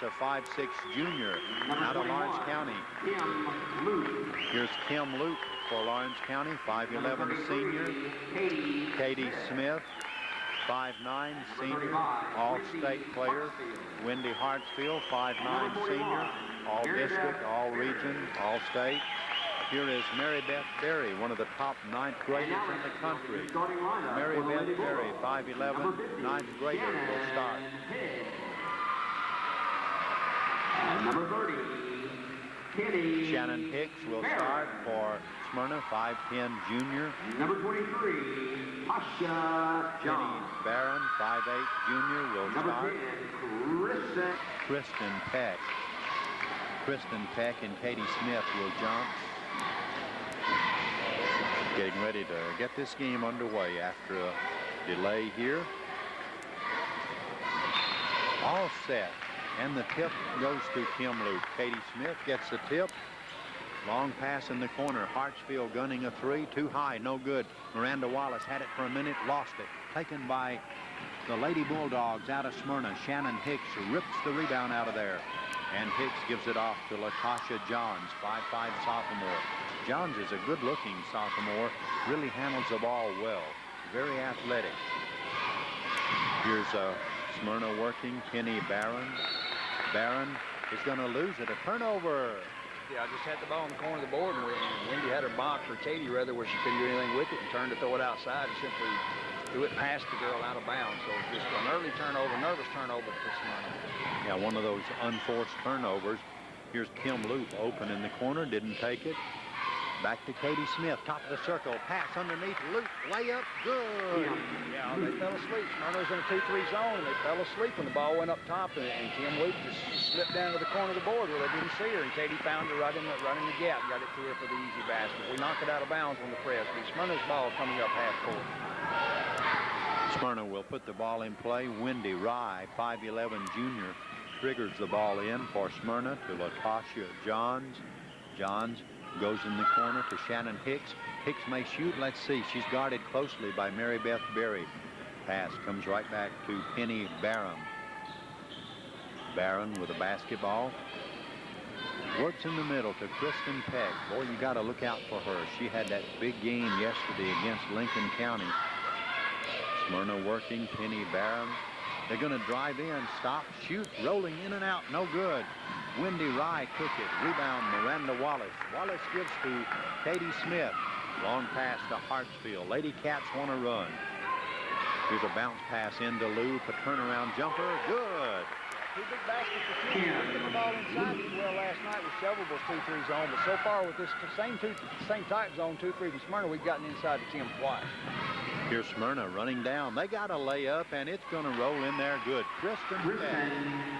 a 5'6" junior out of Lawrence County. Here's Kim Luke for Lawrence County, 5'11" senior. Katie Smith, 5'9" senior, all-state player. Wendy Hartsfield, 5'9" senior, all-district, all-region, all-state. Here is Mary Beth Berry, one of the top 9th graders in the country. Mary Beth Berry, 5'11", 9th grader, will start. And number 30, Kenny. Shannon Hicks will start for Smyrna, 5'10" junior. Number 23, Tasha John. Barron, 5'8" junior, will Number start. 10, Kristen Peck. Kristen Peck and Katie Smith will jump. Getting ready to get this game underway after a delay here. All set. And the tip goes to Kim Luke. Katie Smith gets the tip. Long pass in the corner. Hartsfield gunning a three. Too high. No good. Miranda Wallace had it for a minute. Lost it. Taken by the Lady Bulldogs out of Smyrna. Shannon Hicks rips the rebound out of there. And Hicks gives it off to LaTasha Johns, 5'5" sophomore. Johns is a good-looking sophomore. Really handles the ball well. Very athletic. Here's Smyrna working. Penny Barron. Barron is going to lose it. A turnover. Yeah, I just had the ball in the corner of the board, and Wendy had her box, or Katie rather, where she couldn't do anything with it, and turned to throw it outside and simply threw it past the girl out of bounds. So just an early turnover, nervous turnover for Smyrna. Yeah, one of those unforced turnovers. Here's Kim Luke open in the corner, didn't take it. Back to Katie Smith, top of the circle, pass underneath, Luke, layup, good. Yeah, they fell asleep. Smyrna was in a 2-3 zone, and they fell asleep when the ball went up top, and Kim Luke just slipped down to the corner of the board where they didn't see her, and Katie found her right in the gap, got it to her for the easy basket. We knocked it out of bounds on the press. Smyrna's ball coming up half court. Smyrna will put the ball in play. Wendy Rye, 5'11" junior, triggers the ball in for Smyrna to LaTasha Johns. Johns goes in the corner to Shannon Hicks. Hicks may shoot. Let's see. She's guarded closely by Mary Beth Berry. Pass comes right back to Penny Barron. Barron with a basketball. Works in the middle to Kristen Peck. Boy, you got to look out for her. She had that big game yesterday against Lincoln County. Smyrna working. Penny Barron. They're going to drive in, stop, shoot, rolling in and out, no good. Wendy Rye took it. Rebound, Miranda Wallace. Wallace gives to Katie Smith. Long pass to Hartsfield. Lady Cats want to run. Here's a bounce pass into Lou. A turnaround jumper. Good. Two big baskets for Kim. Put the ball inside as well last night with Shelbyville's 2-3 zone. But so far with this same type zone 2-3 from Smyrna, we've gotten inside to Kim twice. Here's Smyrna running down. They got a layup, and it's going to roll in there good. Kristen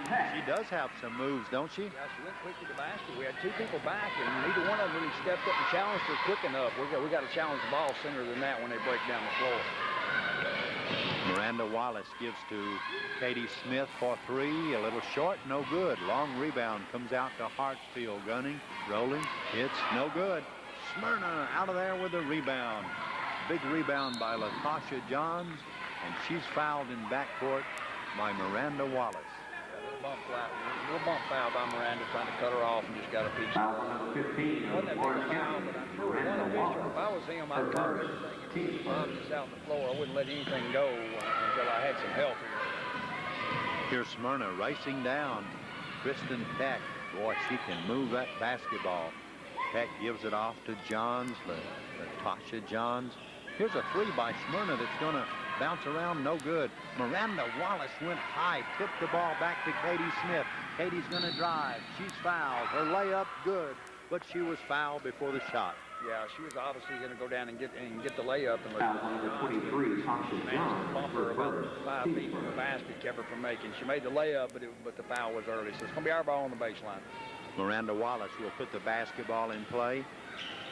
Peck. She does have some moves, don't she? Yeah, she went quick to the basket. We had two people back, and neither one of them really stepped up and challenged her quick enough. We got to challenge the ball sooner than that when they break down the floor. Miranda Wallace gives to Katie Smith for three. A little short, no good. Long rebound comes out to Hartsfield. Gunning, rolling. It's no good. Smyrna out of there with a rebound. Big rebound by LaTasha Johns, and she's fouled in backcourt by Miranda Wallace. A little bump foul by Miranda, trying to cut her off and just got a piece of Foul number 15. Wasn't that big a foul, but I'm sure one official, if I was him, I'd drop everything and bob this out on the floor. I wouldn't let anything go until I had some help here. Here's Smyrna racing down. Kristen Peck. Boy, she can move that basketball. Peck gives it off to Johns, LaTasha Johns. Here's a three by Smyrna that's going to bounce around, no good. Miranda Wallace went high, tipped the ball back to Katie Smith. Katie's going to drive. She's fouled. Her layup, good, but she was fouled before the shot. Yeah, she was obviously going to go down and get the layup. And Foul number 23, Tasha John. Bump her about 5 feet from the basket, kept her from making. She made the layup, but the foul was early, so it's going to be our ball on the baseline. Miranda Wallace will put the basketball in play.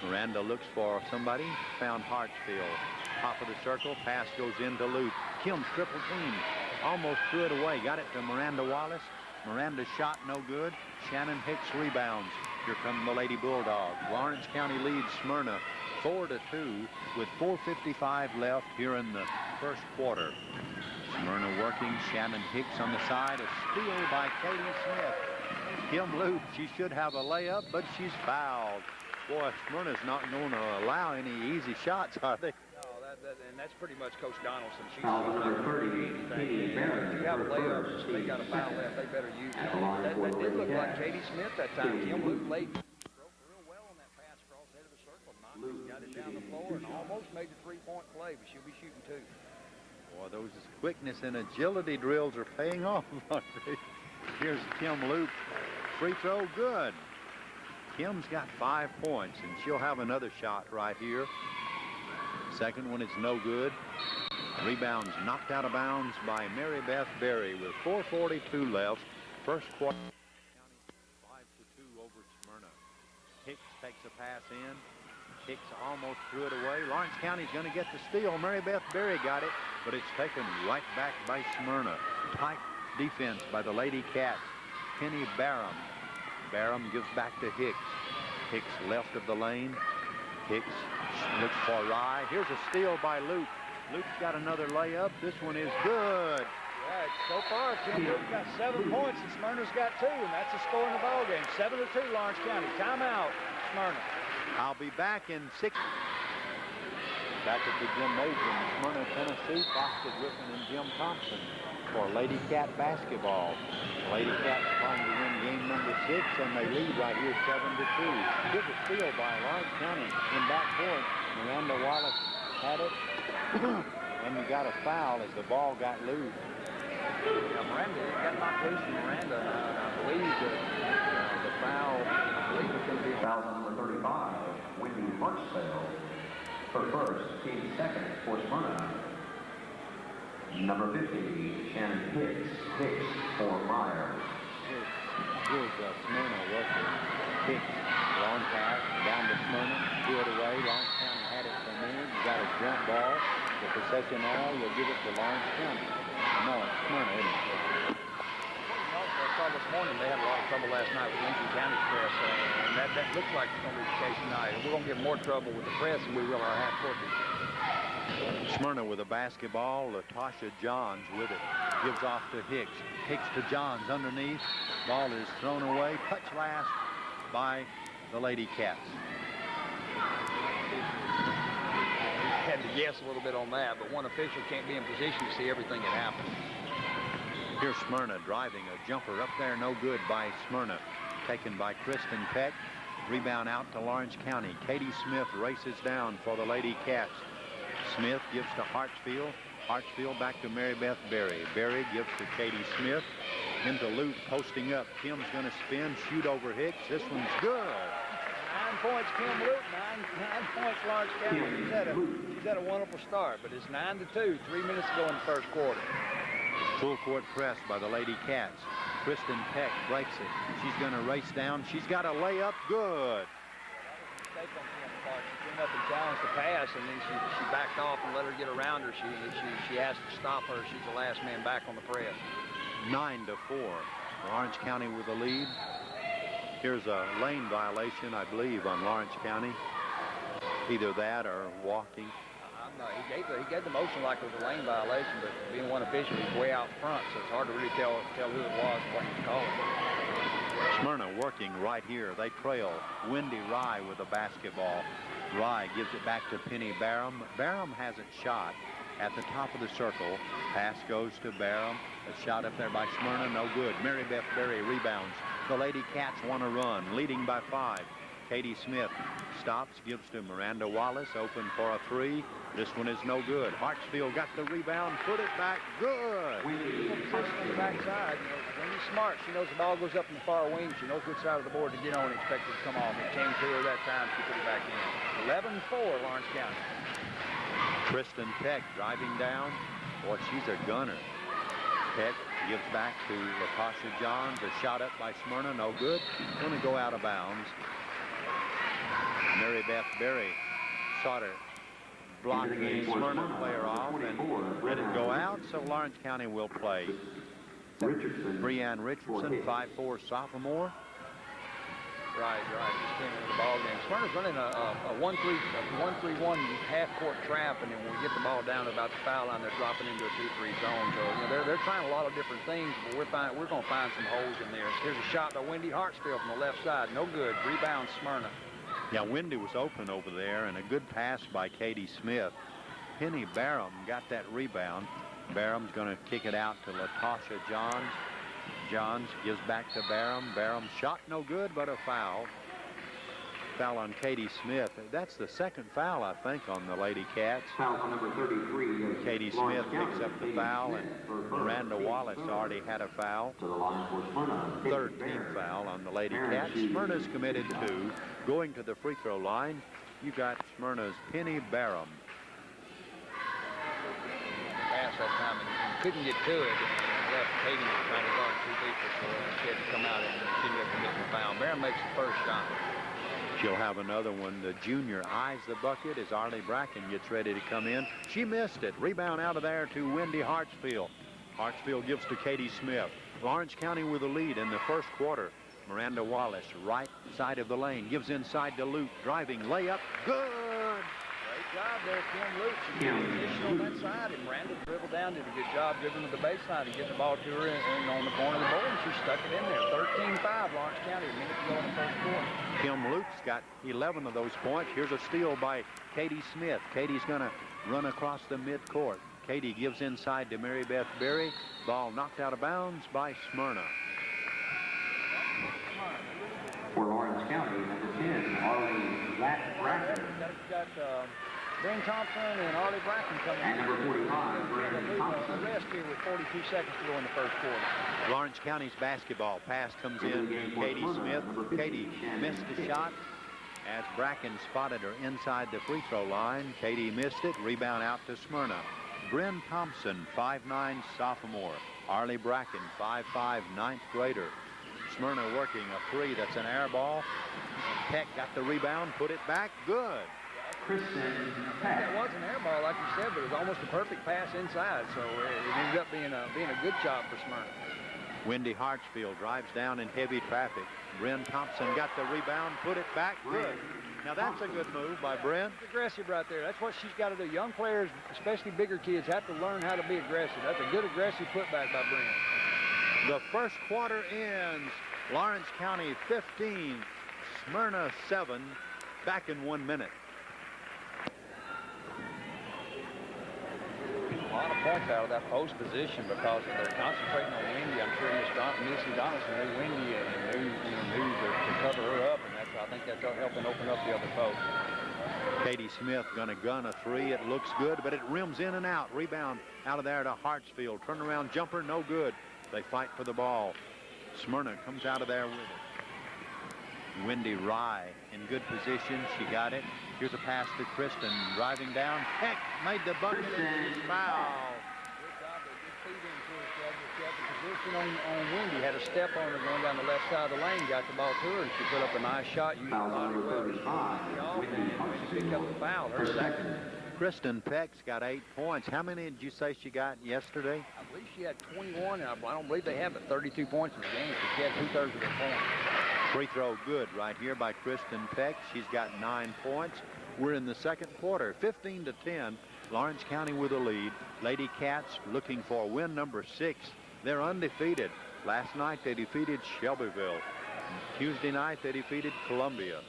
Miranda looks for somebody, found Hartsfield. Top of the circle, pass goes into Luke. Kim's triple team, almost threw it away. Got it to Miranda Wallace. Miranda's shot no good. Shannon Hicks rebounds. Here come the Lady Bulldogs. Lawrence County leads Smyrna 4-2 with 4:55 left here in the first quarter. Smyrna working. Shannon Hicks on the side. A steal by Katie Smith. Kim Loop, she should have a layup, but she's fouled. Boy, Smyrna's not going to allow any easy shots, are they? No, and that's pretty much Coach Donaldson. She's Foul not number going to do 30, anything. Katie Barron, If you have a her layup, first, they got a foul second. left, they better use it. At the line That for the did look Lady like Cats. Katie Smith that time. Katie Kim Loop Loop. late broke real well on that pass across the head of the circle. Knocked it, got it down the floor, and almost made the three-point play, but she'll be shooting two. Boy, those quickness and agility drills are paying off. Here's Kim Loop. Free throw, good. Kim's got 5 points, and she'll have another shot right here. Second one is no good. Rebounds knocked out of bounds by Mary Beth Berry with 4:42 left. First quarter. 5-2 over Smyrna. Hicks takes a pass in. Hicks almost threw it away. Lawrence County's going to get the steal. Mary Beth Berry got it, but it's taken right back by Smyrna. Tight defense by the Lady Cats. Penny Barham. Barham gives back to Hicks. Hicks left of the lane. Hicks looks for Rye. Here's a steal by Luke. Luke's got another layup. This one is good. Right, so far, Kim Luke got 7 points, and Smyrna's got 2, and that's a score in the ballgame. 7-2, Lawrence County. Timeout, Smyrna. I'll be back in 6. Back at the gymnasium, Smyrna, Tennessee, Foster Griffin and Jim Thompson for Lady Cat basketball. Lady Cats trying to win game number 6, and they lead right here 7-2. Good steal by Lawrence County in backcourt. Miranda Wallace had it, and you got a foul as the ball got loose. Yeah, Miranda got knocked loose from Miranda, and I believe that the foul, I believe it's going to be Foul number 35, Wendy Marchsale. Her first, team second for Smyrna. Number 50, Shannon Hicks. Hicks for Myers. Here's Smyrna working. Hicks, long pass, down to Smyrna, threw it away. Lawrence County had it from in. You got a jump ball. The possession now, you'll give it to Lawrence County. No, it's Smyrna, isn't it? I saw this morning they had a lot of trouble last night with Lincoln County's press, and that looks like it's going to be the case tonight. We're going to get more trouble with the press than we will our half-court defense. Smyrna with a basketball. Latasha Johns with it. Gives off to Hicks. Hicks to Johns underneath. Ball is thrown away. Touch last by the Lady Cats. Had to guess a little bit on that, but one official can't be in position to see everything that happened. Here's Smyrna driving a jumper up there, no good by Smyrna. Taken by Kristen Peck. Rebound out to Lawrence County. Katie Smith races down for the Lady Cats. Smith gives to Hartsfield. Hartsfield back to Mary Beth Berry. Berry gives to Katie Smith. Into Luke posting up. Kim's going to spin, shoot over Hicks. This one's good. 9 points, Kim Luke. 9 points, Lawrence County. She's had a wonderful start, but it's 9-2. 3 minutes to go in the first quarter. Full court press by the Lady Cats. Kristen Peck breaks it. She's going to race down. She's got a layup. Good. Mistake on Kim's part. She came up and challenged the pass, and then she backed off and let her get around her. She has to stop her. She's the last man back on the press. 9-4. Lawrence County with the lead. Here's a lane violation, I believe, on Lawrence County. Either that or walking. He gave the motion like it was a lane violation, but being one official, he's way out front, so it's hard to really tell who it was and what he's calling. Smyrna working right here. They trail. Wendy Rye with the basketball. Rye gives it back to Penny Barham. Barham hasn't shot at the top of the circle. Pass goes to Barham. A shot up there by Smyrna, no good. Mary Beth Berry rebounds. The Lady Cats want to run, leading by 5. Katie Smith stops, gives to Miranda Wallace, open for a 3. This one is no good. Hartsfield got the rebound, put it back, good. Position on the backside. Wendy's smart. She knows the ball goes up in the far wing. She knows which side of the board to get on and expect it to come off. It came to her that time. She put it back in. 11-4, Lawrence County. Kristen Peck driving down. Boy, she's a gunner. Peck gives back to Latasha Johns. A shot up by Smyrna, no good. Going to go out of bounds. Mary Beth Berry sought her blocking the Smyrna player off and let it go out, so Lawrence County will play. Brianne Richardson, 5'4" sophomore. Right. Just came into the ball game. Smyrna's running a 1-3-1 half-court trap, and then when we get the ball down to about the foul line, they're dropping into a 2-3 zone. So they're trying a lot of different things, but we're going to find some holes in there. Here's a shot by Wendy Hartsfield from the left side. No good. Rebound Smyrna. Yeah, Wendy was open over there, and a good pass by Katie Smith. Penny Barham got that rebound. Barham's going to kick it out to Latasha Johns. Johns gives back to Barham. Barham shot no good, but a foul. Foul on Katie Smith. That's the second foul, I think, on the Lady Cats. Foul on number 33. Katie Smith picks up the foul, and Miranda Wallace already had a foul. To the line for Smyrna. Third team foul on the Lady Cats. Smyrna's committed 2. Going to the free throw line, you got Smyrna's Penny Barham. Pass that time and couldn't get to it. Left Katie trying to guard 2 people, so she had to come out and she ended up committing the foul. Barham makes the first shot. She'll have another one. The junior eyes the bucket as Arlie Bracken gets ready to come in. She missed it. Rebound out of there to Wendy Hartsfield. Hartsfield gives to Katie Smith. Lawrence County with a lead in the first quarter. Miranda Wallace, right side of the lane, gives inside to Luke. Driving layup. Good. Great job there, Kim Luke. She did the addition on that side, and Miranda dribbled down, did a good job dribbling to the baseline and getting the ball to her and on the corner of the board, and she stuck it in there. 13-5, Lawrence County, a minute to go in the first quarter. Kim Luke's got 11 of those points. Here's a steal by Katie Smith. Katie's going to run across the midcourt. Katie gives inside to Mary Beth Berry. Ball knocked out of bounds by Smyrna. For Lawrence County, number 10, Arlie Bracken. Got Bryn Thompson and Arlie Bracken coming And number 45, Bryn Thompson. Rest here with 42 seconds to go in the first quarter. Lawrence County's basketball pass comes in to Katie Smith. Katie missed a shot as Bracken spotted her inside the free throw line. Katie missed it. Rebound out to Smyrna. Bryn Thompson, 5'9", sophomore. Arlie Bracken, 5'5", ninth grader. Smyrna working a 3. That's an air ball. Peck got the rebound, put it back. Good. Kristen It Peck. was an air ball, like you said, but it was almost a perfect pass inside, so it ended up being a good job for Smyrna. Wendy Hartsfield drives down in heavy traffic. Bryn Thompson got the rebound, put it back. Good. Now that's a good move by Bryn. It's aggressive right there. That's what she's got to do. Young players, especially bigger kids, have to learn how to be aggressive. That's a good aggressive putback by Bryn. The first quarter ends. Lawrence County 15, Smyrna 7. Back in 1 minute. A lot of points out of that post position because they're concentrating on Wendy. I'm sure Missy Donaldson knew Wendy and knew to cover her up, and I think that's helping open up the other post. Katie Smith gonna gun a 3. It looks good, but it rims in and out. Rebound out of there to Hartsfield. Turnaround jumper, no good. They fight for the ball. Smyrna comes out of there with it. Wendy Rye in good position. She got it. Here's a pass to Kristen. Driving down. Heck made the bucket. Foul. Good job. They did feed into her. She had the position on Wendy. Had a step on her going down the left side of the lane. Got the ball to her, and she put up a nice shot. Used Foul the body number well. 35, She picked up the foul. Her second. Kristen Peck's got 8 points. How many did you say she got yesterday? I believe she had 21, and I don't believe they have but 32 points in the game. So she had 2/3 of their points. Free throw good right here by Kristen Peck. She's got 9 points. We're in the second quarter, 15-10. Lawrence County with a lead. Lady Cats looking for win number 6. They're undefeated. Last night they defeated Shelbyville. Tuesday night they defeated Columbia.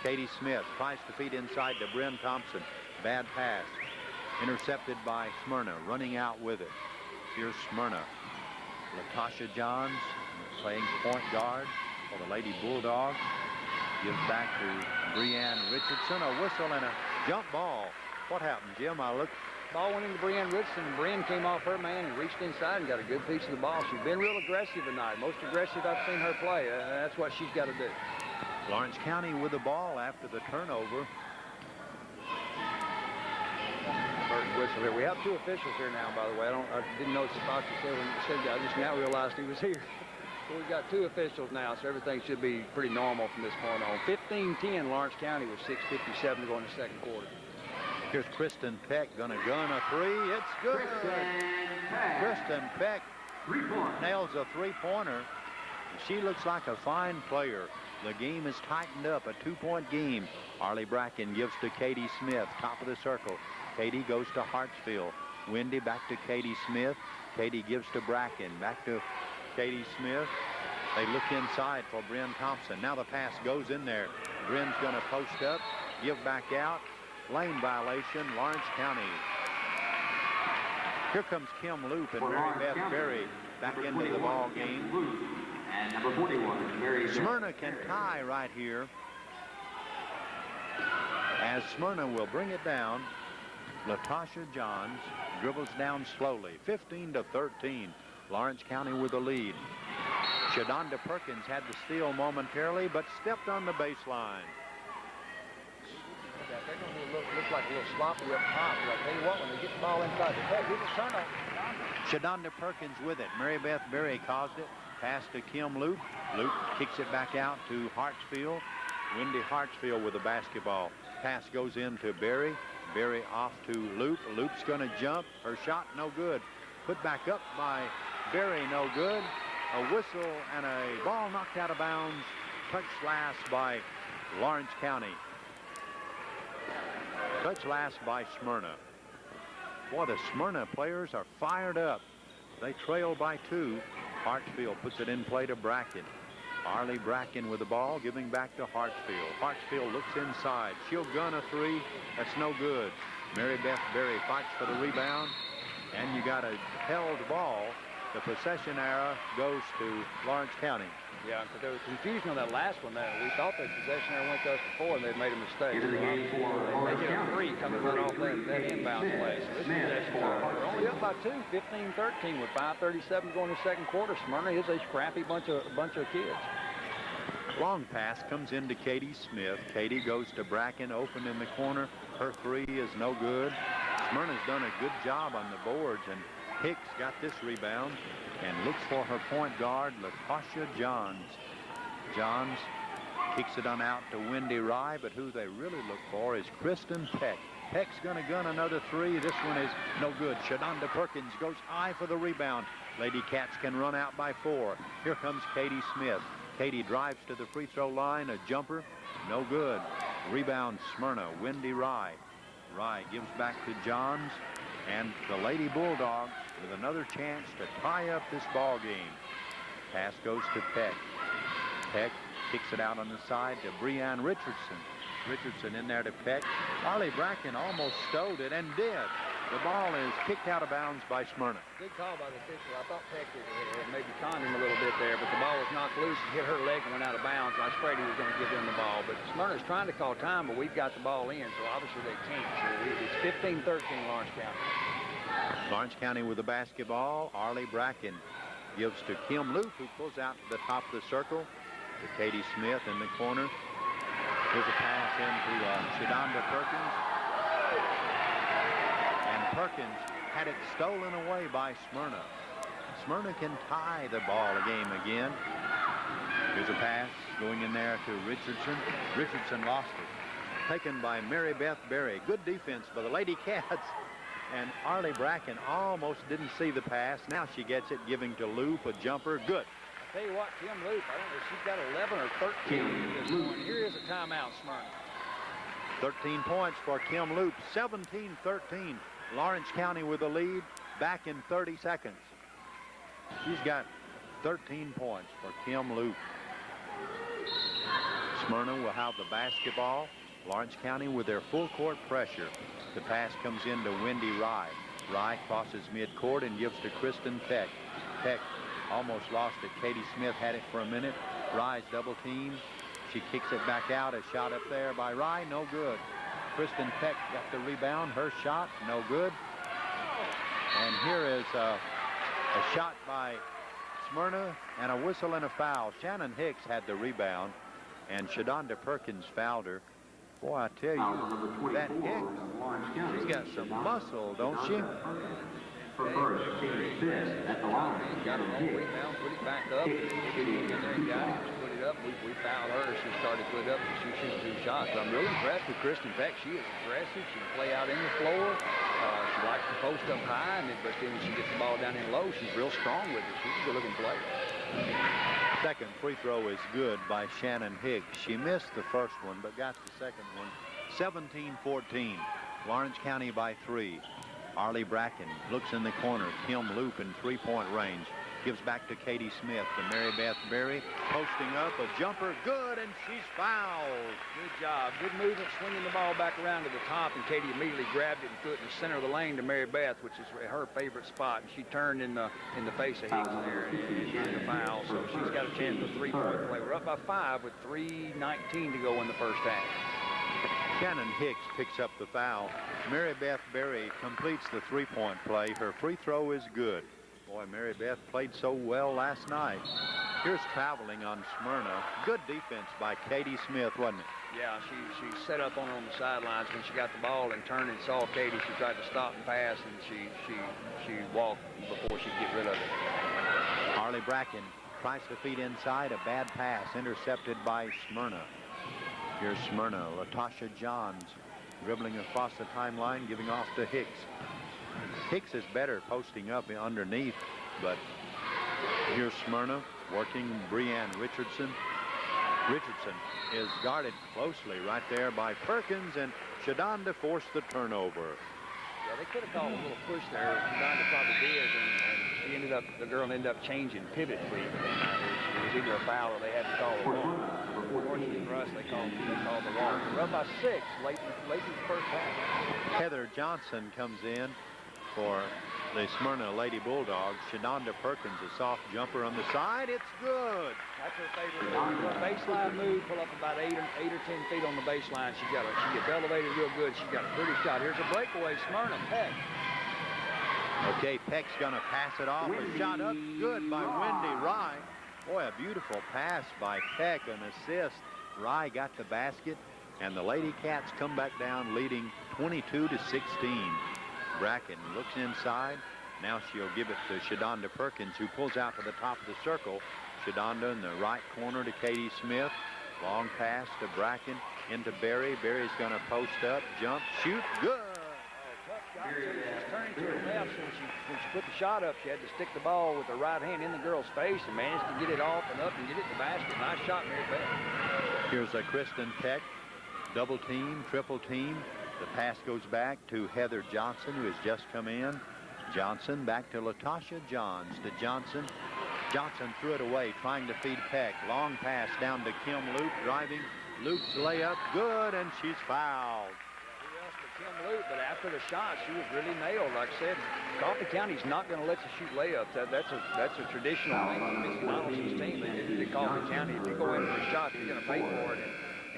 Katie Smith tries to feed inside to Bryn Thompson. Bad pass. Intercepted by Smyrna, running out with it. Here's Smyrna. Latasha Johns playing point guard for the Lady Bulldogs. Gives back to Breanne Richardson. A whistle and a jump ball. What happened, Jim? I looked. Ball went into Breanne Richardson, and Breanne came off her man and reached inside and got a good piece of the ball. She's been real aggressive tonight. Most aggressive I've seen her play. That's what she's got to do. Lawrence County with the ball after the turnover. First whistle here. We have 2 officials here now, by the way. I didn't notice the box said when it said that. I just now realized he was here. So we've got 2 officials now, so everything should be pretty normal from this point on. 15-10, Lawrence County with 6:57 to go in the second quarter. Here's Kristen Peck gonna gun a 3. It's good. Kristen Peck nails a 3-pointer. She looks like a fine player. The game is tightened up, a 2-point game. Arlie Bracken gives to Katie Smith, top of the circle. Katie goes to Hartsfield. Wendy back to Katie Smith. Katie gives to Bracken, back to Katie Smith. They look inside for Bryn Thompson. Now the pass goes in there. Bryn's going to post up, give back out. Lane violation, Lawrence County. Here comes Kim Loop and Mary Beth Berry back into the ball game. And number 41, Mary Beth Smyrna can tie right here, as Smyrna will bring it down. Latasha Johns dribbles down slowly. 15-13. Lawrence County with the lead. Shadonda Perkins had the steal momentarily, but stepped on the baseline. They're going to look like a little sloppy up top. But I tell you what, when they get the ball inside the head, here's a turnover. Shadonda Perkins with it. Mary Beth Berry caused it. Pass to Kim Loop. Loop kicks it back out to Hartsfield. Wendy Hartsfield with the basketball. Pass goes in to Berry. Berry off to Loop. Loop's going to jump. Her shot no good. Put back up by Berry, no good. A whistle and a ball knocked out of bounds. Touch last by Lawrence County. Touch last by Smyrna. Boy, the Smyrna players are fired up. They trail by 2. Hartsfield puts it in play to Bracken. Arlie Bracken with the ball, giving back to Hartsfield. Hartsfield looks inside. She'll gun a 3. That's no good. Mary Beth Berry fights for the rebound. And you got a held ball. The possession arrow goes to Lawrence County. Yeah, but there was confusion on that last one there. We thought the possession arrow went to us before, and they'd made a mistake. Into the game for They get a 3 coming right off that inbound play. So this possession arrow, we're only up by 2, 15-13 with 5:37 going to the second quarter. Smyrna is a scrappy bunch of kids. Long pass comes into Katie Smith. Katie goes to Bracken, open in the corner. Her 3 is no good. Smyrna's done a good job on the boards, and Hicks got this rebound and looks for her point guard, Latasha Johns. Johns kicks it on out to Wendy Rye, but who they really look for is Kristen Peck. Peck's going to gun another 3. This one is no good. Shadonda Perkins goes high for the rebound. Lady Cats can run out by 4. Here comes Katie Smith. Katie drives to the free throw line. A jumper, no good. Rebound Smyrna, Wendy Rye. Rye gives back to Johns, and the Lady Bulldogs with another chance to tie up this ball game. Pass goes to Peck. Peck kicks it out on the side to Breanne Richardson. Richardson in there to Peck. Arlie Bracken almost stowed it and did. The ball is kicked out of bounds by Smyrna. Good call by the official. I thought Peck had maybe conned him a little bit there, but the ball was knocked loose. It hit her leg and went out of bounds. I was afraid he was going to give them the ball. But Smyrna's trying to call time, but we've got the ball in, so obviously they can't. So it's 15-13 Lawrence County. Lawrence County with the basketball. Arlie Bracken gives to Kim Loop, who pulls out to the top of the circle to Katie Smith in the corner. Here's a pass into Shadonda Perkins. And Perkins had it stolen away by Smyrna. Smyrna can tie the ball game again. Here's a pass going in there to Richardson. Richardson lost it. Taken by Mary Beth Berry. Good defense by the Lady Cats. And Arlie Bracken almost didn't see the pass. Now she gets it, giving to Loop, a jumper. Good. Tell you what, Kim Loop, I don't know if she's got 11 or 13. Here is a timeout, Smyrna. 13 points for Kim Loop. 17-13. Lawrence County with the lead. Back in 30 seconds. She's got 13 points for Kim Loop. Smyrna will have the basketball. Lawrence County with their full court pressure. The pass comes in to Wendy Rye. Rye crosses midcourt and gives to Kristen Peck. Peck almost lost it. Katie Smith had it for a minute. Rye's double team. She kicks it back out. A shot up there by Rye, no good. Kristen Peck got the rebound. Her shot, no good. And here is a shot by Smyrna and a whistle and a foul. Shannon Hicks had the rebound, and Shadonda Perkins fouled her. Boy, I tell you, that Hicks, she's got some muscle, don't she? For first, Katie Smith at the line. Got her own rebound, put it back up. She in there and got it, put it up. We fouled her. She started to put it up, and she shoots 2 shots. But I'm really impressed with Kristen Peck. She is aggressive. She can play out in the floor. She likes to post up high, but then when she gets the ball down in low, she's real strong with it. She's a good-looking player. Second free throw is good by Shannon Hicks. She missed the first one, but got the second one. 17-14. Lawrence County by 3. Arlie Bracken looks in the corner. Kim Loop in three-point range. Gives back to Katie Smith to Mary Beth Berry. Posting up a jumper. Good, and she's fouled. Good job. Good movement, swinging the ball back around to the top, and Katie immediately grabbed it and threw it in the center of the lane to Mary Beth, which is her favorite spot. And she turned in the face of Hicks there and earned a foul. So she's got a chance for three-point play. We're up by 5 with 3:19 to go in the first half. Shannon Hicks picks up the foul. Mary Beth Berry completes the three-point play. Her free throw is good. Boy, Mary Beth played so well last night. Here's traveling on Smyrna. Good defense by Katie Smith, wasn't it? Yeah, she set up on her on the sidelines when she got the ball and turned and saw Katie. She tried to stop and pass, and she walked before she could get rid of it. Arlie Bracken tries to feed inside. A bad pass intercepted by Smyrna. Here's Smyrna. Latasha Johns dribbling across the timeline, giving off to Hicks. Hicks is better posting up underneath, but here's Smyrna working Breanne Richardson. Richardson is guarded closely right there by Perkins, and Shadonda forced the turnover. Yeah, they could have called a little push there. Shadonda probably did, and the girl ended up changing pivot feet. It was either a foul or they had to call a walk. Unfortunately for us, they called the walk. We're up by 6 late in the first half. Heather Johnson comes in for the Smyrna Lady Bulldogs. Shadonda Perkins, a soft jumper on the side. It's good. That's her favorite move. Baseline move, pull up about 8 or 10 feet on the baseline. She gets elevated real good. She's got a pretty shot. Here's a breakaway. Smyrna, Peck. Okay, Peck's going to pass it off. A shot up good by Wendy Rye. Boy, a beautiful pass by Peck, an assist. Rye got the basket, and the Lady Cats come back down leading 22-16. Bracken looks inside. Now she'll give it to Shadonda Perkins, who pulls out to the top of the circle. Shadonda in the right corner to Katie Smith. Long pass to Bracken into Berry. Berry's going to post up, jump, shoot, good. She's turning to her left, so when she put the shot up, she had to stick the ball with her right hand in the girl's face and managed to get it off and up and get it in the basket. Nice shot, Mary Beth. Here's a Kristen Peck. Double team, triple team. The pass goes back to Heather Johnson, who has just come in. Johnson back to Latasha Johns to Johnson. Johnson threw it away, trying to feed Peck. Long pass down to Kim Loop, driving. Loop's layup, good, and she's fouled. Kim Loop, but after the shot, she was really nailed. Like I said, Coffee County's not going to let you shoot layups. That's a traditional thing on Miss Donaldson's team. They Coffee County, if you go in for a shot, you're going to pay for it.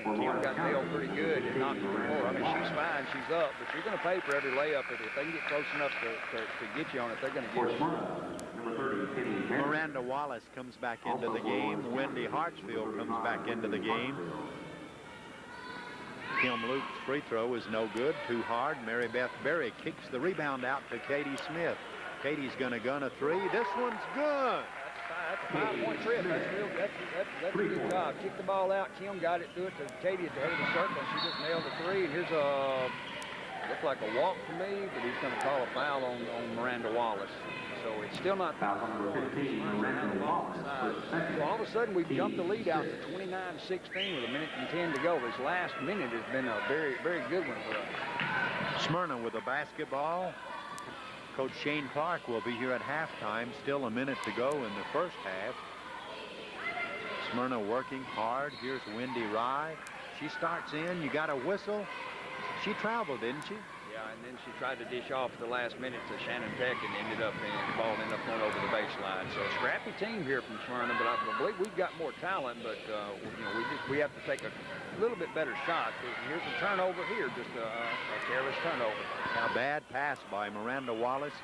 And Kim got nailed pretty good and knocked it to the floor. I mean, she's fine, she's up, but you're going to pay for every layup. If they can get close enough to get you on it, they're going to get you. Miranda Wallace comes back into the game. Wendy Hartsfield comes back into the game. Kim Luke's free throw is no good, too hard. Mary Beth Berry kicks the rebound out to Katie Smith. Katie's going to gun a three. This one's good. That's a 5-point trip. That's a good job. Kicked the ball out. Kim got it, threw it to Katie at the head of the circle, and she just nailed the three. And here's looked like a walk for me, but he's going to call a foul on Miranda Wallace. So it's still not foul number 15, Miranda Wallace. So all of a sudden we've jumped the lead out to 29-16 with 1:10 to go. This last minute has been a very, very good one for us. Smyrna with a basketball. Coach Shane Clark will be here at halftime. Still a minute to go in the first half. Smyrna working hard. Here's Wendy Rye. She starts in. You got a whistle. She traveled, didn't she? Yeah, and then she tried to dish off at the last minute to Shannon Peck and the ball ended up going over the baseline. So a scrappy team here from Smyrna, but I believe we've got more talent, but we have to take a little bit better shot. Here's a turnover here, just a careless turnover. Now bad pass by Miranda Wallace,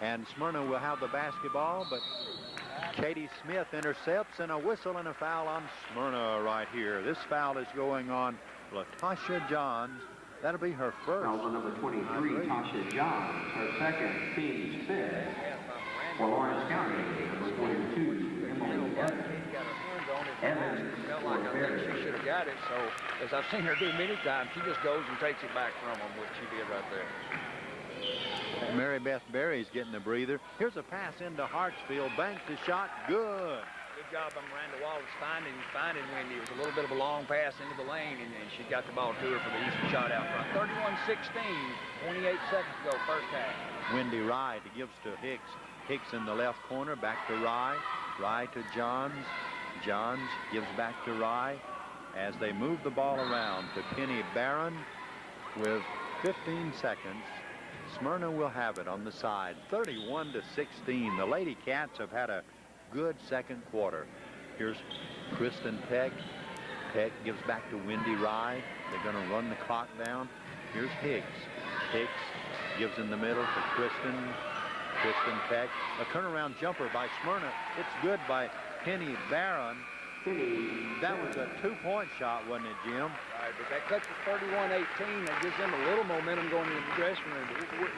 and Smyrna will have the basketball, but Katie Smith intercepts, and a whistle and a foul on Smyrna right here. This foul is going on Latasha Johns. That'll be her first. Foul number 23, Tasha Johns. Her second, team 6. For Lawrence County, number 22, Emily Evans. Felt like I think she should have got it. So, as I've seen her do many times, she just goes and takes it back from them, which she did right there. Mary Beth Berry's getting a breather. Here's a pass into Hartsfield. Banks the shot. Good. Good job by Miranda Wallace finding Wendy. It was a little bit of a long pass into the lane, and she got the ball to her for the easy shot out front. 31-16, 28 seconds to go, first half. Wendy Rye gives to Hicks. Hicks in the left corner, back to Rye. Rye to Johns. Johns gives back to Rye as they move the ball around to Penny Barron with 15 seconds. Smyrna will have it on the side, 31-16. The Lady Cats have had a good second quarter. Here's Kristen Peck. Peck gives back to Wendy Rye. They're going to run the clock down. Here's Hicks. Hicks gives in the middle to Kristen. Kristen Peck. A turnaround jumper by Smyrna. It's good by Penny Barron. That was a two-point shot, wasn't it, Jim? Right, but that cuts to 31-18. That gives them a little momentum going into the dressing room.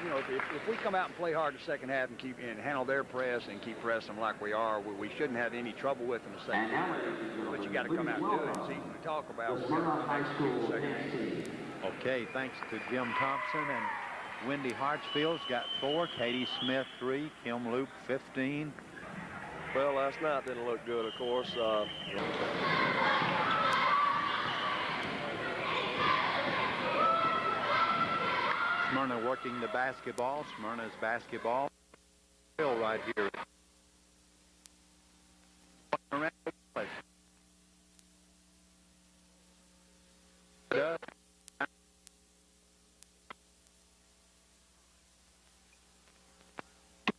You know, if we come out and play hard the second half and handle their press and keep pressing them like we are, we shouldn't have any trouble with them the second half. But you got to come out and do it. It's easy to talk about. Okay, thanks to Jim Thompson. And Wendy Hartsfield's got 4. Katie Smith 3. Kim Loop 15. Well, last night didn't look good, of course. Smyrna working the basketball. Smyrna's basketball. Still right here.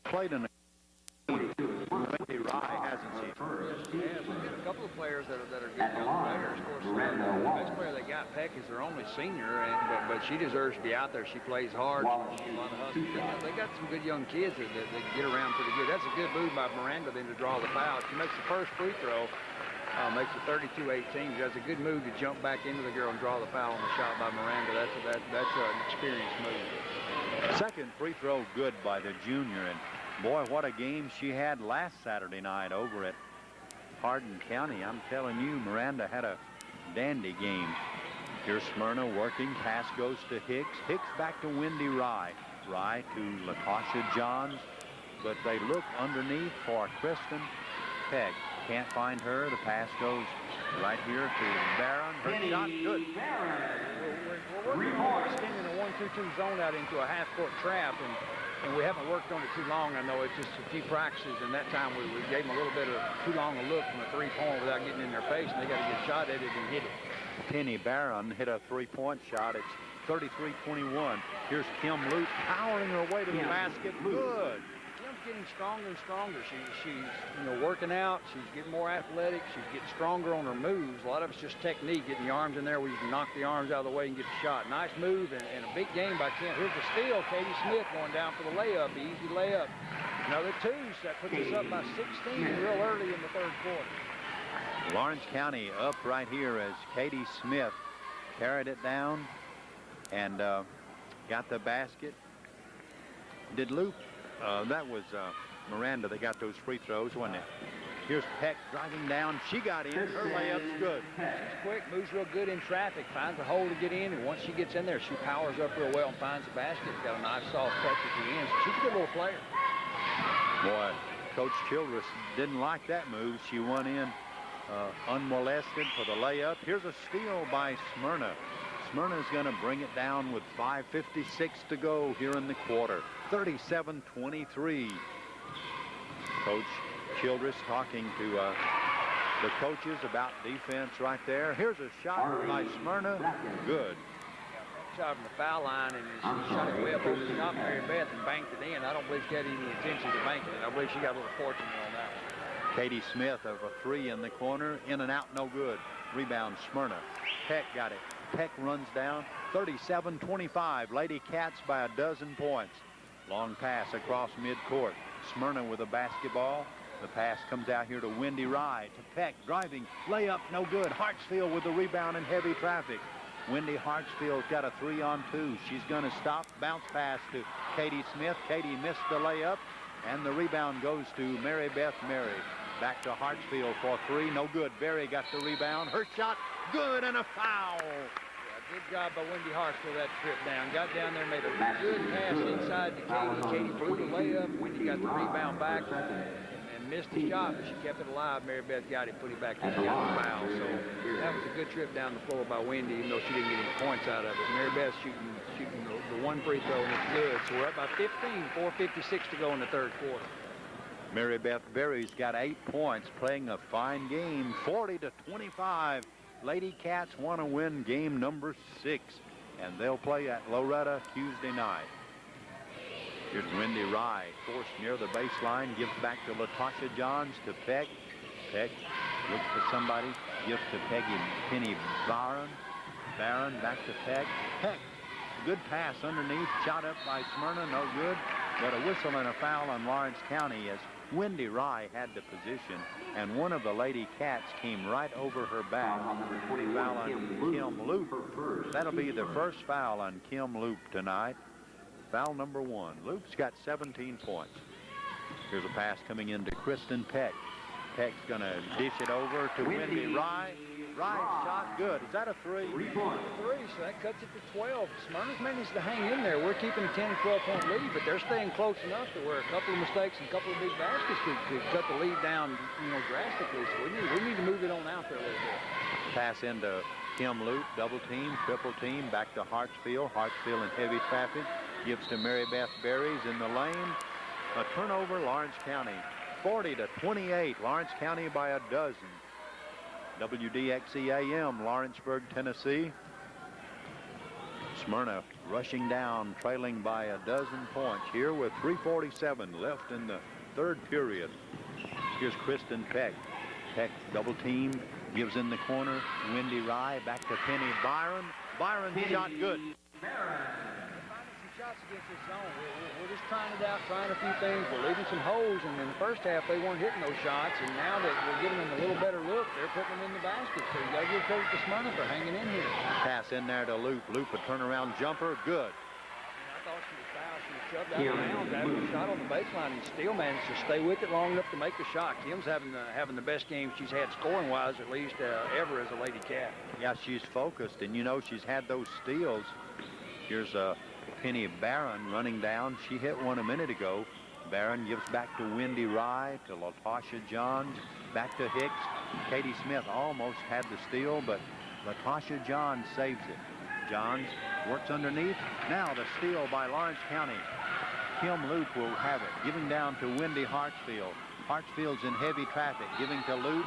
Played in a Wendy Rye, hasn't she? Yeah, we've got a couple of players that are good young players. Of course, the best player they got, Peck, is their only senior, but she deserves to be out there. She plays hard. She's a lot of hustle. They got some good young kids that get around pretty good. That's a good move by Miranda then to draw the foul. She makes the first free throw, makes it 32-18. That's a good move to jump back into the girl and draw the foul on the shot by Miranda. That's an experienced move. Second free throw good by the junior, and boy, what a game she had last Saturday night over at Hardin County. I'm telling you, Miranda had a dandy game. Here's Smyrna working. Pass goes to Hicks. Hicks back to Wendy Rye. Rye to LaTosha Johns, but they look underneath for Kristen Peck. Can't find her. The pass goes right here to Barron. Her shot good. We're working on extending a 1-2-2 zone out into a half-court trap, and we haven't worked on it too long. I know it's just a few practices, and that time we gave them a little bit of too long a look from a three-point without getting in their face, and they got to get a shot at it and hit it. Penny Barron hit a three-point shot. It's 33-21. Here's Kim Luke powering her way to the basket. Good. Kim's getting stronger and stronger. She's working out. She's getting more athletic. She's getting stronger on her moves. A lot of it's just technique, getting the arms in there where you can knock the arms out of the way and get the shot. Nice move and a big game by Kim. Here's the steal. Katie Smith going down for the layup, the easy layup. Another two. That puts us up by 16 real early in the third quarter. Lawrence County up right here as Katie Smith carried it down and got the basket. Did Luke? That was Miranda that got those free throws, wasn't it? Here's Peck driving down. She got in. Her layup's good. She's quick, moves real good in traffic, finds a hole to get in, and once she gets in there, she powers up real well and finds the basket. Got a nice soft touch at the end. So she's a good little player. Boy, Coach Childress didn't like that move. She went in unmolested for the layup. Here's a steal by Smyrna. Smyrna's going to bring it down with 5:56 to go here in the quarter. 37-23. Coach Childress talking to the coaches about defense right there. Here's a shot by Smyrna. Good. Shot from the foul line, and she shot it way up over the top of Mary Beth and banked it in. I don't believe she had any intention of banking it. I believe she got a little fortunate on that one. Katie Smith of a three in the corner. In and out, no good. Rebound, Smyrna. Peck got it. Peck runs down. 37-25. Lady Cats by a dozen points. Long pass across midcourt. Smyrna with a basketball. The pass comes out here to Wendy Rye. To Peck, driving. Layup, no good. Hartsfield with the rebound in heavy traffic. Wendy Hartsfield's got a 3-on-2. She's going to stop. Bounce pass to Katie Smith. Katie missed the layup. And the rebound goes to Mary Beth Mary. Back to Hartsfield for three. No good. Berry got the rebound. Her shot, good, and a foul. Good job by Wendy Hartsfield that trip down. Got down there, made a good pass inside to Katie. Katie blew the layup. Wendy got the rebound back and missed the shot, but she kept it alive. Mary Beth got it, put it back in, and got the foul. So that was a good trip down the floor by Wendy, even though she didn't get any points out of it. Mary Beth shooting the one free throw, and it's good. So we're up by 15, 4:56 to go in the third quarter. Mary Beth Berry's got 8 points, playing a fine game, 40-25. Lady Cats want to win game number 6, and they'll play at Loretta Tuesday night. Here's Wendy Rye, forced near the baseline, gives back to Latasha Johns to Peck. Peck looks for somebody, gives to Penny Barron. Barron back to Peck. Peck, good pass underneath, shot up by Smyrna, no good. But a whistle and a foul on Lawrence County as Wendy Rye had the position, and one of the Lady Cats came right over her back. Foul on Kim Loop. That'll be the first foul on Kim Loop tonight. Foul number 1. Loop's got 17 points. Here's a pass coming into Kristen Peck. Peck's going to dish it over to Wendy Rye. Rye's shot good. Is that a 3? 3, so that cuts it to 12. Smyrna's managed to hang in there. We're keeping a 10 and 12 point lead, but they're staying close enough to where a couple of mistakes and a couple of big baskets could cut the lead down, drastically. So we need to move it on out there a little bit. Pass into Kim Loop, double team, triple team, back to Hartsfield. Hartsfield in heavy traffic. Gives to Mary Beth Berries in the lane. A turnover, Lawrence County. 40-28, Lawrence County by a dozen. WDXC-AM, Lawrenceburg, Tennessee. Smyrna rushing down, trailing by a dozen points here with 3:47 left in the third period. Here's Kristen Peck. Peck double team, gives in the corner. Wendy Rye back to Penny Byron. Byron shot good. Shots against this zone. We're just trying it out, trying a few things. We're leaving some holes, and in the first half they weren't hitting those shots, and now that we're giving them a little better look, they're putting them in the basket. So you got to give credit to Smyrna for hanging in here. Pass in there to Loop. Loop a turnaround jumper, good. I thought she was fouled. She was shoved out of bounds after a shot on the baseline, and still managed to stay with it long enough to make the shot. Kim's having the best game she's had scoring-wise, at least ever as a Lady Cat. Yeah, she's focused, and she's had those steals. Here's Penny Barron running down. She hit one a minute ago. Barron gives back to Wendy Rye, to Latasha Johns, back to Hicks. Katie Smith almost had the steal, but Latasha Johns saves it. Johns works underneath. Now the steal by Lawrence County. Kim Loop will have it, giving down to Wendy Hartsfield. Hartsfield's in heavy traffic, giving to Loop.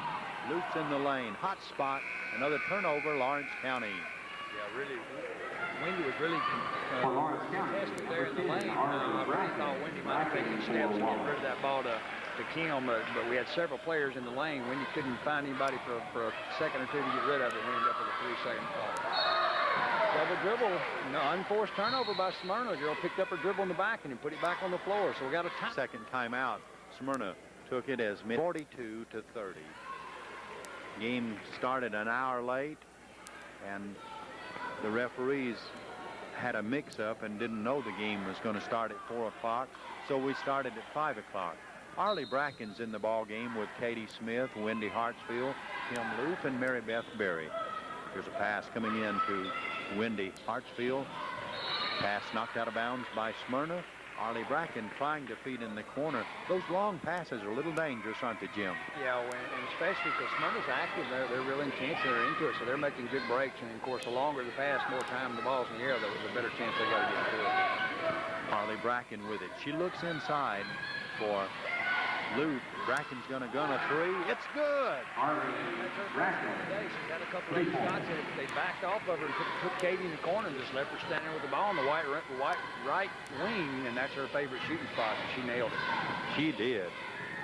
Loop's in the lane. Hot spot. Another turnover, Lawrence County. Yeah, really. Wendy was really contested there in the lane. I really thought Wendy might have taken steps to get rid of that ball to Kim, but we had several players in the lane. Wendy couldn't find anybody for a second or two to get rid of it. We ended up with a 3-second call. Double dribble, unforced turnover by Smyrna. The girl picked up her dribble in the back and then put it back on the floor. So we got a second timeout. Smyrna took it as 42-30. Game started an hour late, and the referees had a mix-up and didn't know the game was going to start at 4 o'clock, so we started at 5 o'clock. Arlie Bracken's in the ball game with Katie Smith, Wendy Hartsfield, Kim Loop, and Mary Beth Berry. Here's a pass coming in to Wendy Hartsfield. Pass knocked out of bounds by Smyrna. Arlie Bracken trying to feed in the corner. Those long passes are a little dangerous, aren't they, Jim? Yeah, and especially because Smyrna's active. They're real intense. They're into it, so they're making good breaks. And, of course, the longer the pass, more time the ball's in the air, the better chance they got to get to it. Arlie Bracken with it. She looks inside for Loop. Bracken's going to gun a 3. It's good. Bracken. She's had a couple of shots that they backed off of her and put Katie in the corner and just left her standing with the ball on the right wing, and that's her favorite shooting spot, and she nailed it. She did.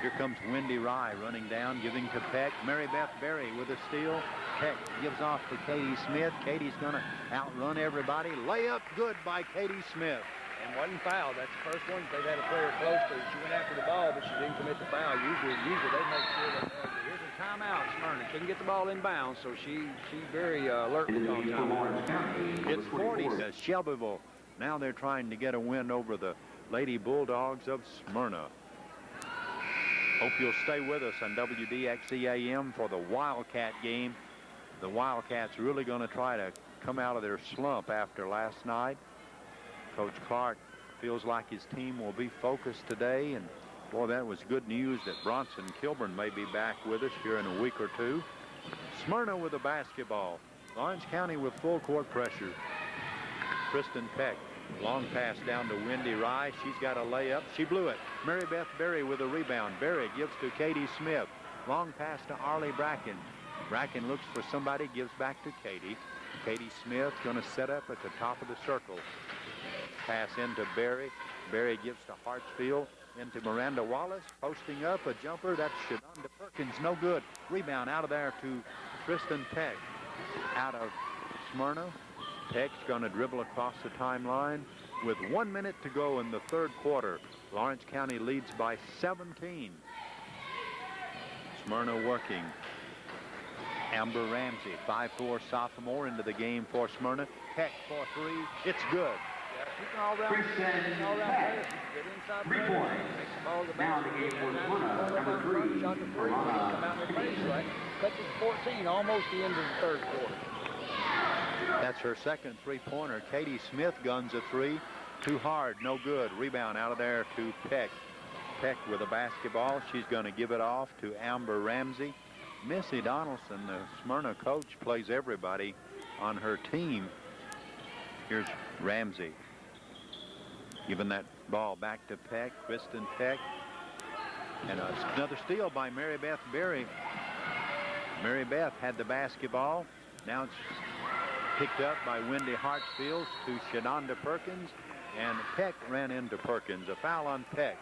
Here comes Wendy Rye running down, giving to Peck. Mary Beth Berry with a steal. Peck gives off to Katie Smith. Katie's going to outrun everybody. Layup good by Katie Smith. And wasn't fouled. That's the first one they've had a player close to. She went after the ball, but she didn't commit the foul. Usually they make sure that here's a timeout. Smyrna couldn't get the ball in bounds, so she's very alert. It's 40 to Shelbyville. Now they're trying to get a win over the Lady Bulldogs of Smyrna. Hope you'll stay with us on WDXC-AM for the Wildcat game. The Wildcats really going to try to come out of their slump after last night. Coach Clark feels like his team will be focused today and Boy, that was good news that Bronson Kilburn may be back with us here in a week or two. Smyrna with a basketball. Lawrence County with full court pressure. Kristen Peck, long pass down to Wendy Rye. She's got a layup. She blew it. Mary Beth Berry with a rebound. Berry gives to Katie Smith. Long pass to Arlie Bracken. Bracken looks for somebody, gives back to Katie. Katie Smith going to set up at the top of the circle. Pass into Berry. Berry gives to Hartsfield. Into Miranda Wallace. Posting up a jumper. That's Shadonda Perkins. No good. Rebound out of there to Kristen Peck. Out of Smyrna. Peck's going to dribble across the timeline with 1 minute to go in the third quarter. Lawrence County leads by 17. Smyrna working. Amber Ramsey, 5'4" sophomore, into the game for Smyrna. Peck for three. It's good. She's an all-round player. Good inside player. Makes the ball to the Now the game for Smyrna, number 3. Shot the three. Come out with the baseline. Cuts it to 14, almost the end of the third quarter. That's her second three-pointer. Katie Smith guns a three. Too hard, no good. Rebound out of there to Peck. Peck with a basketball. She's going to give it off to Amber Ramsey. Missy Donaldson, the Smyrna coach, plays everybody on her team. Here's Ramsey. Giving that ball back to Peck. Kristen Peck. And another steal by Mary Beth Berry. Mary Beth had the basketball. Now it's picked up by Wendy Hartsfield to Shadonda Perkins. And Peck ran into Perkins. A foul on Peck.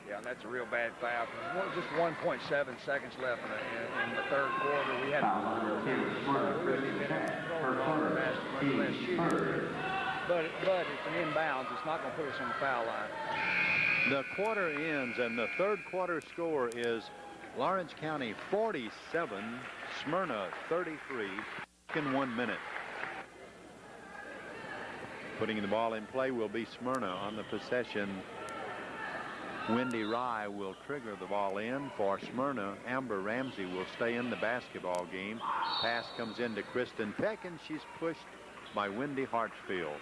Yeah, and that's a real bad foul. Just 1.7 seconds left in the third quarter. We had but it's an inbounds. It's not going to put us on the foul line. The quarter ends, and the third quarter score is Lawrence County 47, Smyrna 33 in 1 minute. Putting the ball in play will be Smyrna on the possession. Wendy Rye will trigger the ball in for Smyrna. Amber Ramsey will stay in the basketball game. Pass comes into Kristen Peck, and she's pushed by Wendy Hartsfield.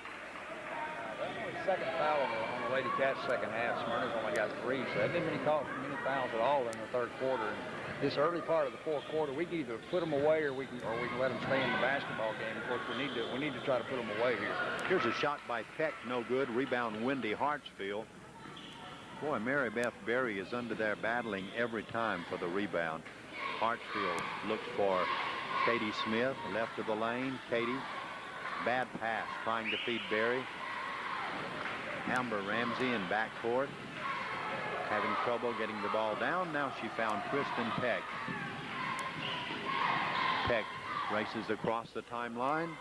That's only the second foul on the Lady Cats second half. Smyrna's only got 3, so they didn't many fouls at all in the third quarter. And this early part of the fourth quarter, we can either put them away or we can let them stay in the basketball game. Of course, we need to try to put them away here. Here's a shot by Peck, no good. Rebound Wendy Hartsfield. Boy, Mary Beth Berry is under there battling every time for the rebound. Hartsfield looks for Katie Smith, left of the lane. Katie, bad pass, trying to feed Berry. Amber Ramsey in backcourt, having trouble getting the ball down. Now she found Kristen Peck. Peck races across the timeline.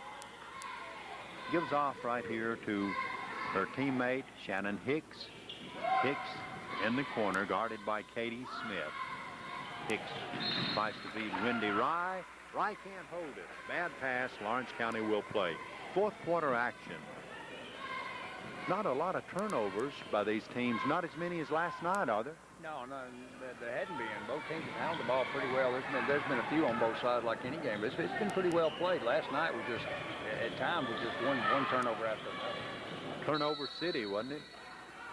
Gives off right here to her teammate, Shannon Hicks. Hicks in the corner, guarded by Katie Smith. Hicks tries to feed Wendy Rye. Rye can't hold it. Bad pass. Lawrence County will play. Fourth quarter action. Not a lot of turnovers by these teams. Not as many as last night, are there? No, there hadn't been. Both teams have handled the ball pretty well. There's been a few on both sides, like any game. But it's been pretty well played. Last night was just, at times, was just one turnover after another. Turnover city, wasn't it?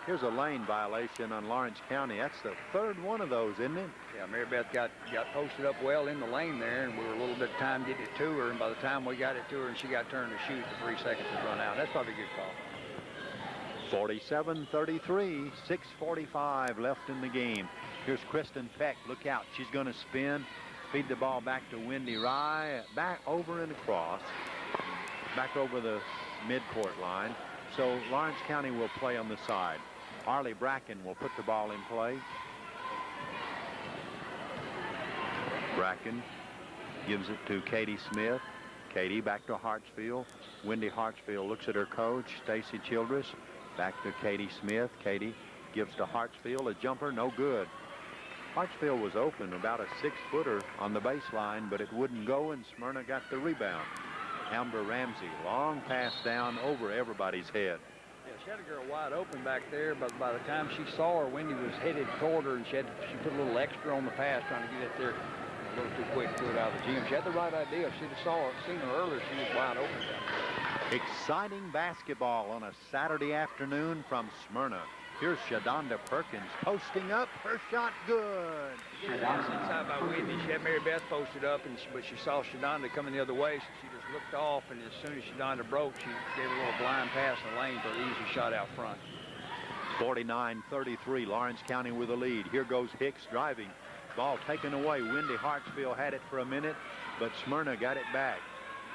Here's a lane violation on Lawrence County. That's the third one of those, isn't it? Yeah, Mary Beth got posted up well in the lane there, and we were a little bit of time getting it to her. And by the time we got it to her and she got turned to shoot, the 3 seconds had run out. That's probably a good call. 47-33, 6:45 left in the game. Here's Kristen Peck. Look out. She's going to spin. Feed the ball back to Wendy Rye. Back over and across. Back over the midcourt line. So Lawrence County will play on the side. Arlie Bracken will put the ball in play. Bracken gives it to Katie Smith. Katie back to Hartsfield. Wendy Hartsfield looks at her coach, Stacy Childress. Back to Katie Smith. Katie gives to Hartsfield. A jumper, no good. Hartsfield was open, about a 6-footer on the baseline, but it wouldn't go, and Smyrna got the rebound. Amber Ramsey, long pass down over everybody's head. Yeah, she had a girl wide open back there, but by the time she saw her, Wendy was headed toward her, and she put a little extra on the pass, trying to get it there a little too quick to do it out of the gym. She had the right idea. If she'd have seen her earlier, she was wide open down there. Exciting basketball on a Saturday afternoon from Smyrna. Here's Shadonda Perkins posting up. Her shot good. Inside by Wendy. She had Mary Beth posted up, but she saw Shadonda coming the other way, so she just looked off, and as soon as Shadonda broke, she gave a little blind pass in the lane for an easy shot out front. 49-33, Lawrence County with the lead. Here goes Hicks driving. Ball taken away. Wendy Hartsfield had it for a minute, but Smyrna got it back.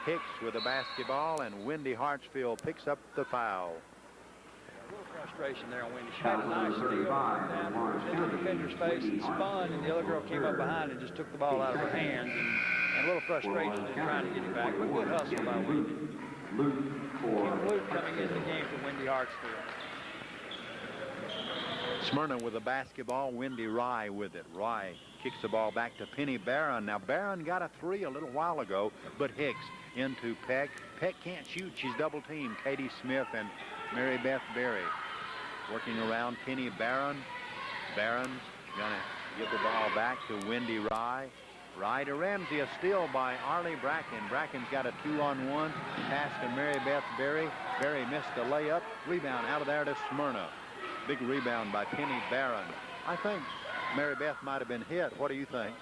Hicks with the basketball, and Wendy Hartsfield picks up the foul. A little frustration there on Wendy. She had a nice steal down into the defender's face and spun, and the other girl came up behind and just took the ball out of her hands, and a little frustration in trying to get it back. But good hustle by Wendy. Kim Luke coming into the game for Wendy Hartsfield. Smyrna with the basketball, Wendy Rye with it. Rye kicks the ball back to Penny Barron. Now Barron got a three a little while ago, but Hicks into Peck. Peck can't shoot. She's double teamed. Katie Smith and Mary Beth Berry working around Penny Barron. Barron's gonna give the ball back to Wendy Rye. Rye to Ramsey, a steal by Arlie Bracken. Bracken's got a 2-on-1 pass to Mary Beth Berry. Berry missed the layup. Rebound out of there to Smyrna. Big rebound by Penny Barron. I think Mary Beth might have been hit. What do you think?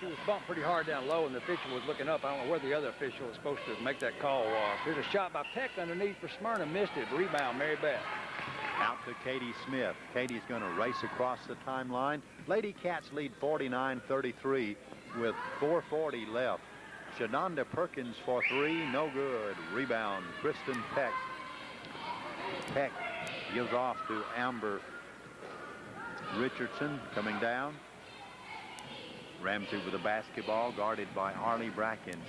She was bumped pretty hard down low, and the official was looking up. I don't know where the other official was supposed to make that call. Here's a shot by Peck underneath for Smyrna. Missed it. Rebound, Mary Beth. Out to Katie Smith. Katie's going to race across the timeline. Lady Cats lead 49-33 with 4:40 left. Shadonda Perkins for three. No good. Rebound, Kristen Peck. Peck gives off to Amber Richardson coming down. Ramsey with the basketball, guarded by Arlie Bracken.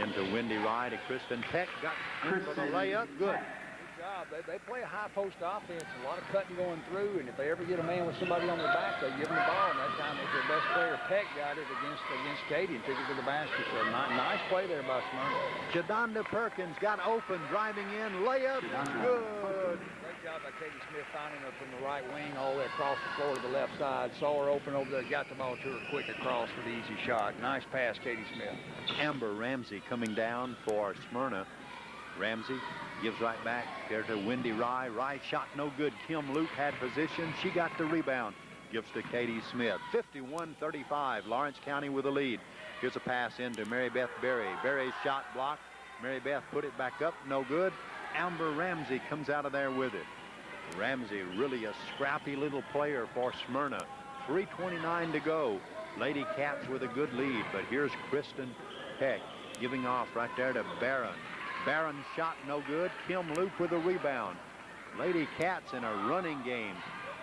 Into Wendy Rye to Kristen Peck. Got in for the layup. Good. Good job. They play a high post offense. A lot of cutting going through, and if they ever get a man with somebody on their back, they give them the ball. And that time it was their best player, Peck, got it against Katie and took it to the basket. So nice play there by Smyrna. Shadonda Perkins got open, driving in. Layup. Good. Great job by Katie Smith finding her from the right wing all the way across the floor to the left side. Saw her open over there, got the ball to her quick across for the easy shot. Nice pass, Katie Smith. Amber Ramsey coming down for Smyrna. Ramsey gives right back there to Wendy Rye. Rye shot no good. Kim Luke had position. She got the rebound. Gives to Katie Smith. 51-35. Lawrence County with the lead. Here's a pass into Mary Beth Berry. Berry's shot blocked. Mary Beth put it back up. No good. Amber Ramsey comes out of there with it. Ramsey really a scrappy little player for Smyrna. 3:29 to go. Lady Cats with a good lead, but here's Kristen Peck giving off right there to Barron. Barron's shot no good. Kim Luke with a rebound. Lady Cats in a running game.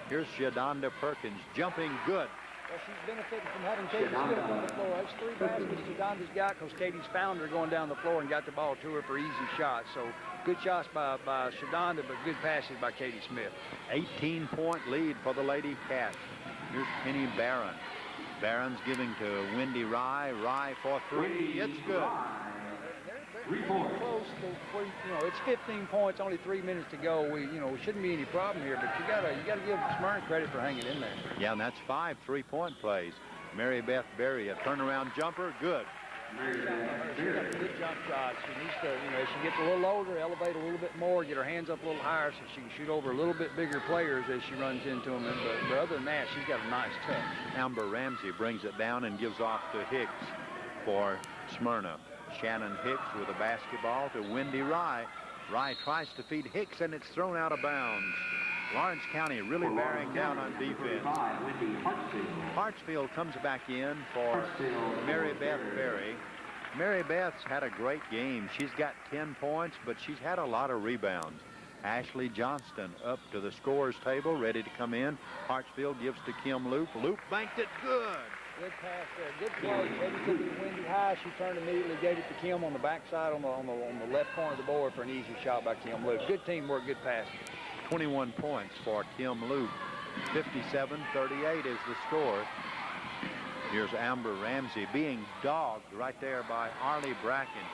Here's Shadonda Perkins jumping good. Well, she's benefiting from having Katie Smith on the floor. That's three baskets Shadonda's got because Katie's found her going down the floor and got the ball to her for easy shots. So good shots by Shadonda, but good passes by Katie Smith. 18-point lead for the Lady Cats. Here's Penny Barron. Barron's giving to Wendy Rye. Rye for three. It's good. They're close to, it's 15 points, only 3 minutes to go. We shouldn't be any problem here, but you gotta give Smyrna credit for hanging in there. Yeah, and that's 5 3-point plays. Mary Beth Berry, a turnaround jumper, good. She got a good jump shot. She needs to, as she gets a little older, elevate a little bit more, get her hands up a little higher so she can shoot over a little bit bigger players as she runs into them. But other than that, she's got a nice touch. Amber Ramsey brings it down and gives off to Hicks for Smyrna. Shannon Hicks with a basketball to Wendy Rye. Rye tries to feed Hicks, and it's thrown out of bounds. Lawrence County really bearing down on defense. Hartsfield comes back in for Mary Beth Berry. Mary Beth's had a great game. She's got 10 points, but she's had a lot of rebounds. Ashley Johnston up to the scorer's table, ready to come in. Hartsfield gives to Kim Luke. Luke banked it good. Good pass there. Good play. Katie took it to Wendy high. She turned immediately, gave it to Kim on the backside on the left corner of the board for an easy shot by Kim Luke. Good teamwork, good pass. 21 points for Kim Luke. 57-38 is the score. Here's Amber Ramsey being dogged right there by Arlie Bracken.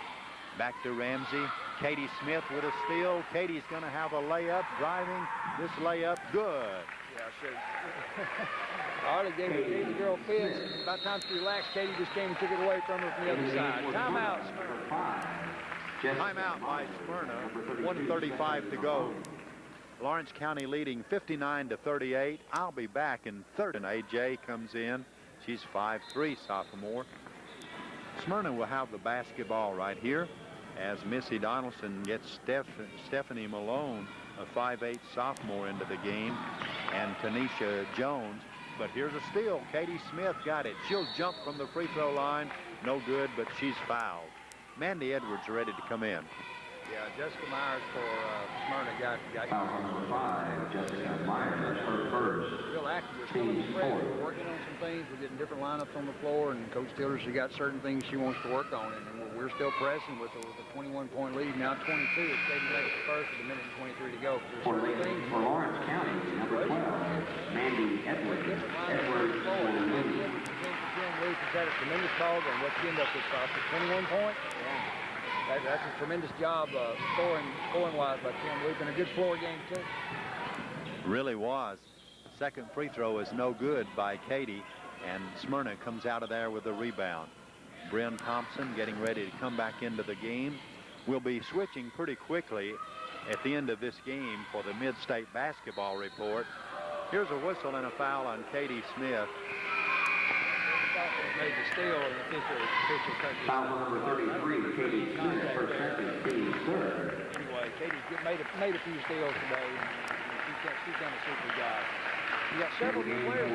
Back to Ramsey. Katie Smith with a steal. Katie's going to have a layup. Driving this layup. Good. Yeah, sure. Arlie gave the girl fits. By the time she relaxed, Katie just came and took it away from her from the other side. Timeout, Smyrna. Timeout by Smyrna. 1:35 to go. Lawrence County leading 59-38. I'll be back in third, and AJ comes in. She's 5'3", sophomore. Smyrna will have the basketball right here as Missy Donaldson gets Stephanie Malone, a 5'8" sophomore, into the game, and Tanisha Jones. But here's a steal. Katie Smith got it. She'll jump from the free throw line. No good, but she's fouled. Mandy Edwards ready to come in. Yeah, Jessica Myers for Smyrna got Number 5, Jessica Myers, her first. real active. We're still in the press. We're working on some things. We're getting different lineups on the floor, and Coach Tiller, she got certain things she wants to work on, and we're still pressing with a 21-point lead. Now 22. It's Katie Lake first with a minute and 23 to go. For Lawrence County, number 12, Mandy Edwards. Edwards for Mandy. Jim Luke has had a tremendous ball game. What's he end up with, Foster? 21 points? Yeah. That's a tremendous job scoring-wise by Tim Luke, and a good floor game, too. Really was. Second free throw is no good by Katie, and Smyrna comes out of there with a rebound. Bryn Thompson getting ready to come back into the game. We'll be switching pretty quickly at the end of this game for the Mid-State Basketball Report. Here's a whistle and a foul on Katie Smith. Made the steal, and official touches. Foul number 33, Katie Smith, her second, Katie third. Anyway, Katie's made a few steals today, and she's done a super job. You got several good players.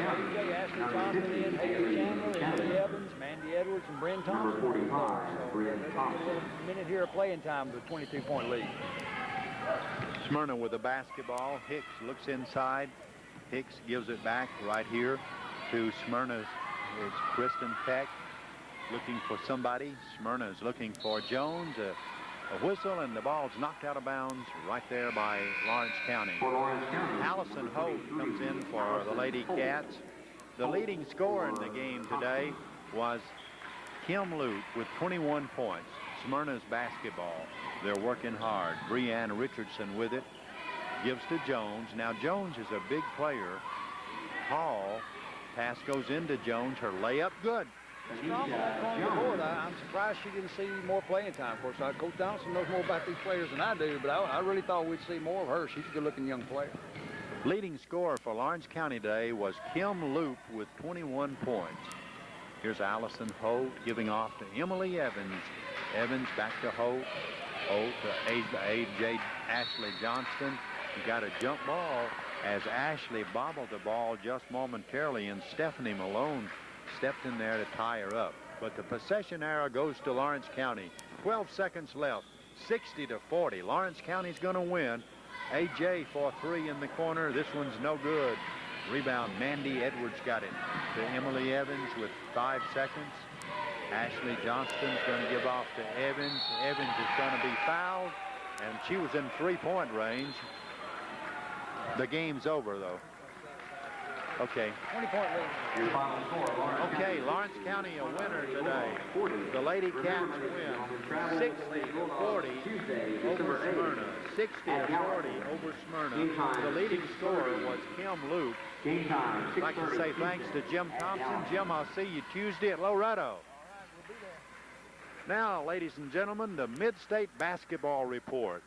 Ashley Johnson, Haley Chandler, Emily Evans, Mandy Edwards, and Bryn Thompson. Number 45, Bryn Thompson. A minute here of playing time with a 22-point lead. Smyrna with the basketball. Hicks looks inside. Hicks gives it back right here to Smyrna's. It's Kristen Peck looking for somebody. Smyrna's looking for Jones. A whistle, and the ball's knocked out of bounds right there by Lawrence County. Allison Holt comes in for the Lady Cats. The leading scorer in the game today was Kim Luke with 21 points. Smyrna's basketball. They're working hard. Breanne Richardson with it. Gives to Jones. Now Jones is a big player. Hall. Pass goes into Jones. Her layup good. Strong on that corner of the board. I'm surprised she didn't see more playing time. Of course, Coach Donaldson knows more about these players than I do, but I really thought we'd see more of her. She's a good-looking young player. Leading scorer for Lawrence County today was Kim Loop with 21 points. Here's Allison Holt giving off to Emily Evans. Evans back to Holt. Holt to A.J. Ashley Johnston. He got a jump ball as Ashley bobbled the ball just momentarily, and Stephanie Malone stepped in there to tie her up. But the possession arrow goes to Lawrence County. 12 seconds left, 60-40. Lawrence County's going to win. A.J. for three in the corner. This one's no good. Rebound, Mandy Edwards got it to Emily Evans with 5 seconds. Ashley Johnston's going to give off to Evans. Evans is going to be fouled, and she was in three-point range. The game's over, though. Okay. 20-point lead. Okay, Lawrence County a winner today. The Lady Cats win 60-40 over Smyrna. 60-40 over Smyrna. The leading scorer was Kim Luke. I'd like to say thanks to Jim Thompson. Jim, I'll see you Tuesday at Loretto. Now, ladies and gentlemen, the Mid-State Basketball Report.